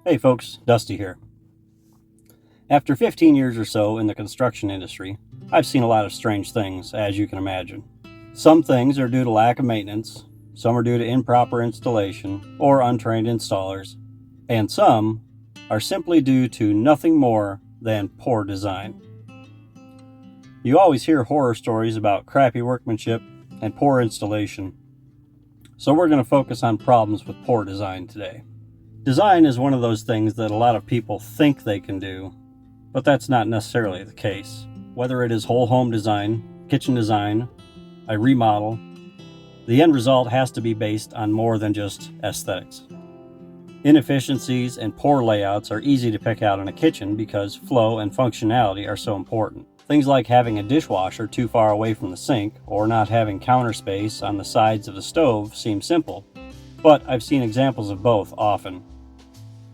Hey folks, Dusty here. After 15 years or so in the construction industry, I've seen a lot of strange things, as you can imagine. Some things are due to lack of maintenance, some are due to improper installation or untrained installers, and some are simply due to nothing more than poor design. You always hear horror stories about crappy workmanship and poor installation, so we're going to focus on problems with poor design today. Design is one of those things that a lot of people think they can do, but that's not necessarily the case. Whether it is whole home design, kitchen design, a remodel, the end result has to be based on more than just aesthetics. Inefficiencies and poor layouts are easy to pick out in a kitchen because flow and functionality are so important. Things like having a dishwasher too far away from the sink or not having counter space on the sides of the stove seem simple, but I've seen examples of both often.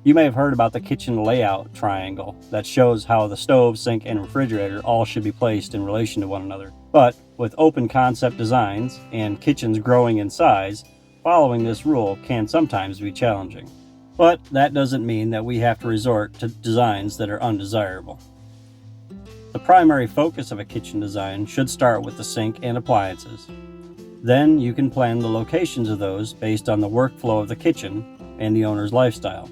You may have heard about the kitchen layout triangle that shows how the stove, sink, and refrigerator all should be placed in relation to one another. But with open concept designs and kitchens growing in size, following this rule can sometimes be challenging. But that doesn't mean that we have to resort to designs that are undesirable. The primary focus of a kitchen design should start with the sink and appliances. Then you can plan the locations of those based on the workflow of the kitchen and the owner's lifestyle.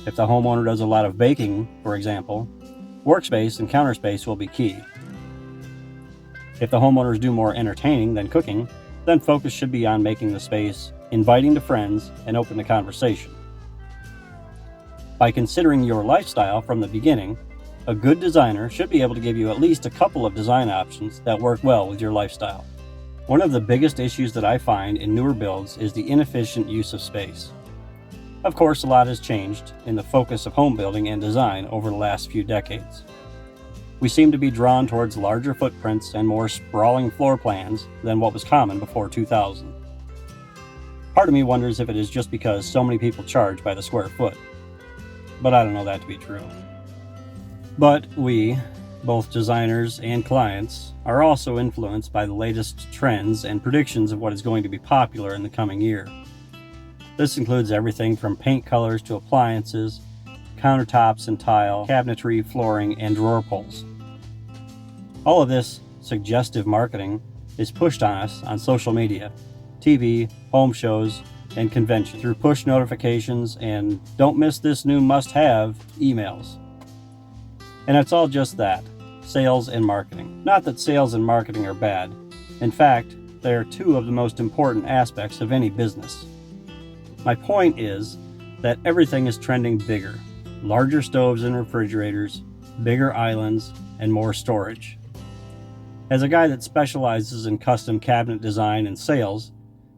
If the homeowner does a lot of baking, for example, workspace and counter space will be key. If the homeowners do more entertaining than cooking, then focus should be on making the space inviting to friends and open the conversation. By considering your lifestyle from the beginning, a good designer should be able to give you at least a couple of design options that work well with your lifestyle. One of the biggest issues that I find in newer builds is the inefficient use of space. Of course, a lot has changed in the focus of home building and design over the last few decades. We seem to be drawn towards larger footprints and more sprawling floor plans than what was common before 2000. Part of me wonders if it is just because so many people charge by the square foot, but I don't know that to be true. But we, both designers and clients, are also influenced by the latest trends and predictions of what is going to be popular in the coming year. This includes everything from paint colors to appliances, countertops and tile, cabinetry, flooring, and drawer pulls. All of this suggestive marketing is pushed on us on social media, TV, home shows, and conventions through push notifications and don't miss this new must-have emails. And it's all just that, sales and marketing. Not that sales and marketing are bad. In fact, they are two of the most important aspects of any business. My point is that everything is trending bigger. Larger stoves and refrigerators, bigger islands, and more storage. As a guy that specializes in custom cabinet design and sales,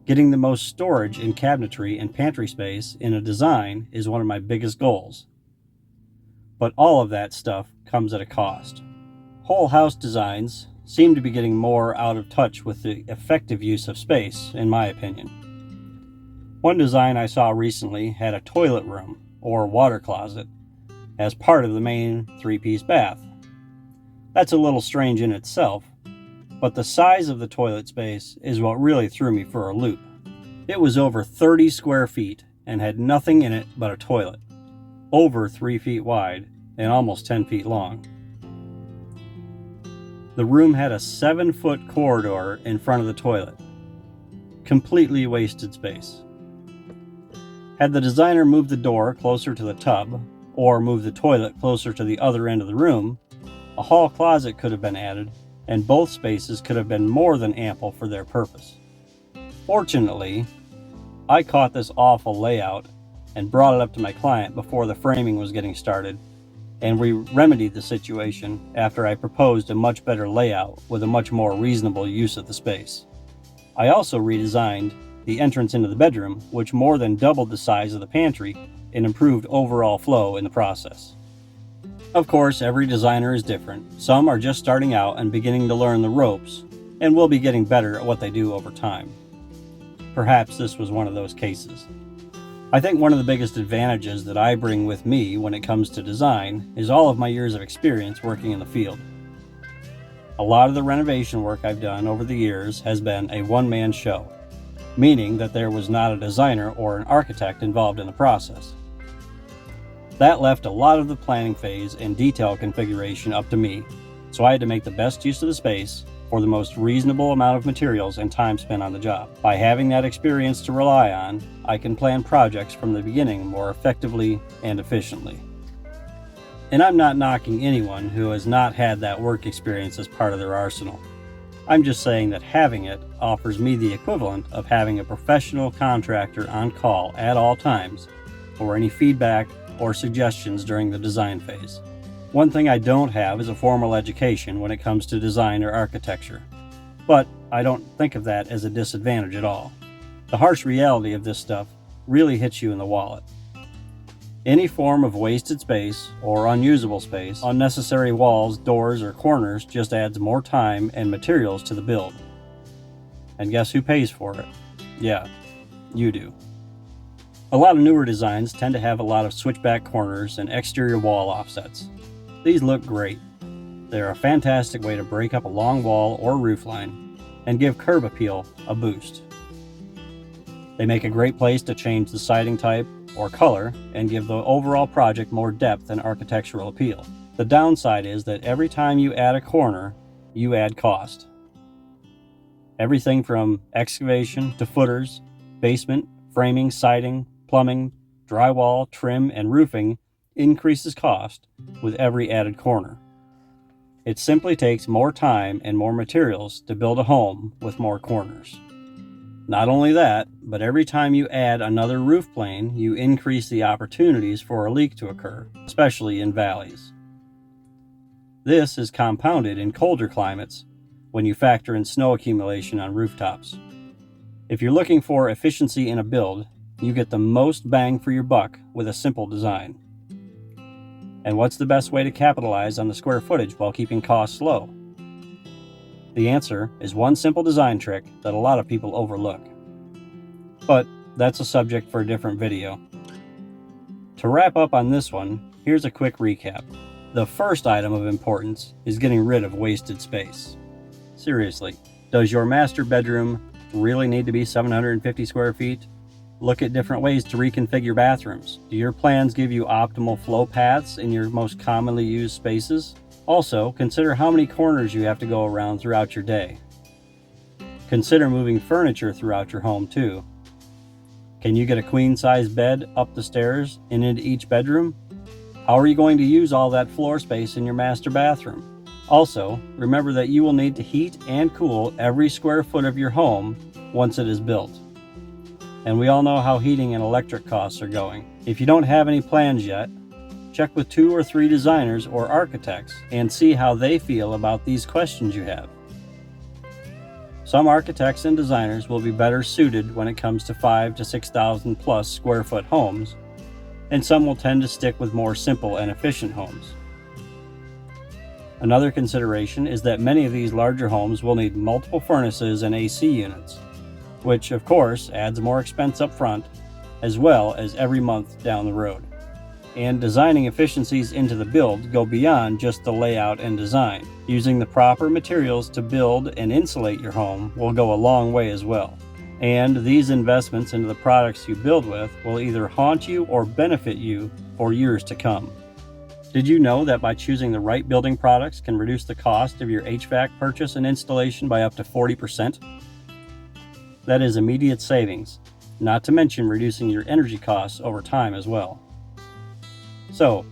getting the most storage in cabinetry and pantry space in a design is one of my biggest goals. But all of that stuff comes at a cost. Whole house designs seem to be getting more out of touch with the effective use of space, in my opinion. One design I saw recently had a toilet room, or water closet, as part of the main three-piece bath. That's a little strange in itself, but the size of the toilet space is what really threw me for a loop. It was over 30 square feet and had nothing in it but a toilet, over 3 feet wide and almost 10 feet long. The room had a 7-foot corridor in front of the toilet. Completely wasted space. Had the designer moved the door closer to the tub, or moved the toilet closer to the other end of the room, a hall closet could have been added, and both spaces could have been more than ample for their purpose. Fortunately, I caught this awful layout and brought it up to my client before the framing was getting started, and we remedied the situation after I proposed a much better layout with a much more reasonable use of the space. I also redesigned the entrance into the bedroom, which more than doubled the size of the pantry and improved overall flow in the process. Of course, every designer is different. Some are just starting out and beginning to learn the ropes, and will be getting better at what they do over time. Perhaps this was one of those cases. I think one of the biggest advantages that I bring with me when it comes to design is all of my years of experience working in the field. A lot of the renovation work I've done over the years has been a one-man show, meaning that there was not a designer or an architect involved in the process. That left a lot of the planning phase and detail configuration up to me, so I had to make the best use of the space for the most reasonable amount of materials and time spent on the job. By having that experience to rely on, I can plan projects from the beginning more effectively and efficiently. And I'm not knocking anyone who has not had that work experience as part of their arsenal. I'm just saying that having it offers me the equivalent of having a professional contractor on call at all times for any feedback or suggestions during the design phase. One thing I don't have is a formal education when it comes to design or architecture, but I don't think of that as a disadvantage at all. The harsh reality of this stuff really hits you in the wallet. Any form of wasted space or unusable space, unnecessary walls, doors, or corners just adds more time and materials to the build. And guess who pays for it? Yeah, you do. A lot of newer designs tend to have a lot of switchback corners and exterior wall offsets. These look great. They're a fantastic way to break up a long wall or roof line and give curb appeal a boost. They make a great place to change the siding type or color and give the overall project more depth and architectural appeal. The downside is that every time you add a corner, you add cost. Everything from excavation to footers, basement, framing, siding, plumbing, drywall, trim, and roofing increases cost with every added corner. It simply takes more time and more materials to build a home with more corners. Not only that, but every time you add another roof plane, you increase the opportunities for a leak to occur, especially in valleys. This is compounded in colder climates when you factor in snow accumulation on rooftops. If you're looking for efficiency in a build, you get the most bang for your buck with a simple design. And what's the best way to capitalize on the square footage while keeping costs low? The answer is one simple design trick that a lot of people overlook. But that's a subject for a different video. To wrap up on this one, here's a quick recap. The first item of importance is getting rid of wasted space. Seriously, does your master bedroom really need to be 750 square feet? Look at different ways to reconfigure bathrooms. Do your plans give you optimal flow paths in your most commonly used spaces? Also, consider how many corners you have to go around throughout your day. Consider moving furniture throughout your home too. Can you get a queen-size bed up the stairs and into each bedroom? How are you going to use all that floor space in your master bathroom? Also, remember that you will need to heat and cool every square foot of your home once it is built. And we all know how heating and electric costs are going. If you don't have any plans yet, check with 2 or 3 designers or architects and see how they feel about these questions you have. Some architects and designers will be better suited when it comes to 5,000 to 6,000 plus square foot homes, and some will tend to stick with more simple and efficient homes. Another consideration is that many of these larger homes will need multiple furnaces and AC units, which of course adds more expense up front as well as every month down the road. And designing efficiencies into the build go beyond just the layout and design. Using the proper materials to build and insulate your home will go a long way as well. And these investments into the products you build with will either haunt you or benefit you for years to come. Did you know that by choosing the right building products can reduce the cost of your HVAC purchase and installation by up to 40%? That is immediate savings, not to mention reducing your energy costs over time as well. So,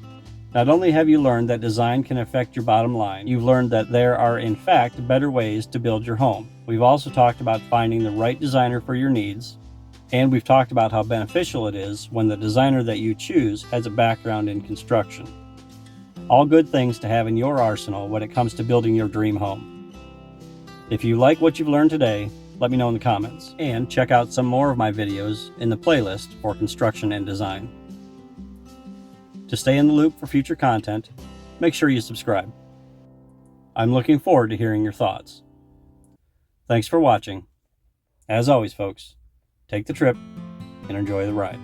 not only have you learned that design can affect your bottom line, you've learned that there are in fact better ways to build your home. We've also talked about finding the right designer for your needs, and we've talked about how beneficial it is when the designer that you choose has a background in construction. All good things to have in your arsenal when it comes to building your dream home. If you like what you've learned today, let me know in the comments, and check out some more of my videos in the playlist for construction and design. To stay in the loop for future content, make sure you subscribe. I'm looking forward to hearing your thoughts. Thanks for watching. As always, folks, take the trip and enjoy the ride.